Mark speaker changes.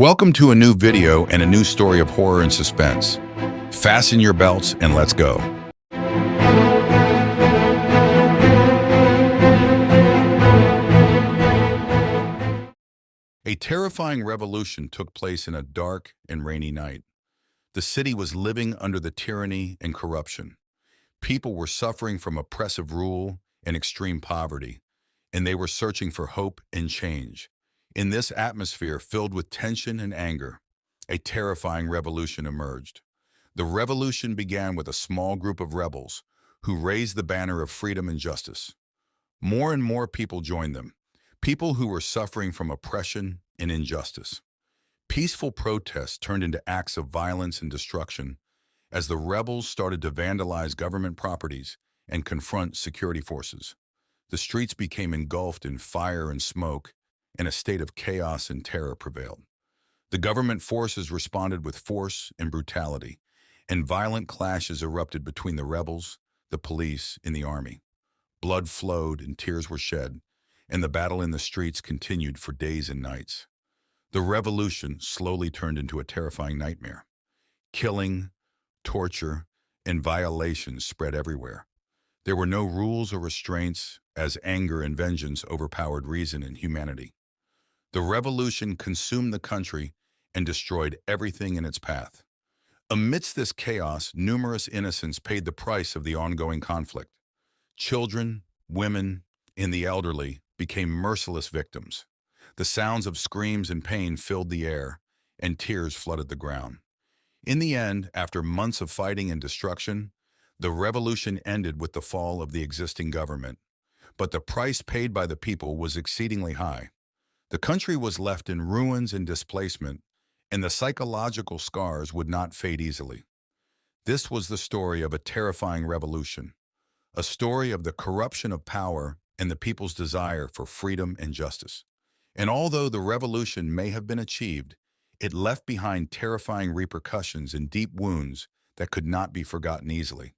Speaker 1: Welcome to a new video and a new story of horror and suspense. Fasten your belts and let's go. A terrifying revolution took place in a dark and rainy night. The city was living under the tyranny and corruption. People were suffering from oppressive rule and extreme poverty, and they were searching for hope and change. In this atmosphere filled with tension and anger, a terrifying revolution emerged. The revolution began with a small group of rebels who raised the banner of freedom and justice. More and more people joined them, people who were suffering from oppression and injustice. Peaceful protests turned into acts of violence and destruction as the rebels started to vandalize government properties and confront security forces. The streets became engulfed in fire and smoke, and a state of chaos and terror prevailed. The government forces responded with force and brutality, and violent clashes erupted between the rebels, the police, and the army. Blood flowed and tears were shed, and the battle in the streets continued for days and nights. The revolution slowly turned into a terrifying nightmare. Killing, torture, and violations spread everywhere. There were no rules or restraints as anger and vengeance overpowered reason and humanity. The revolution consumed the country and destroyed everything in its path. Amidst this chaos, numerous innocents paid the price of the ongoing conflict. Children, women, and the elderly became merciless victims. The sounds of screams and pain filled the air, and tears flooded the ground. In the end, after months of fighting and destruction, the revolution ended with the fall of the existing government. But the price paid by the people was exceedingly high. The country was left in ruins and displacement, and the psychological scars would not fade easily. This was the story of a terrifying revolution, a story of the corruption of power and the people's desire for freedom and justice. And although the revolution may have been achieved, it left behind terrifying repercussions and deep wounds that could not be forgotten easily.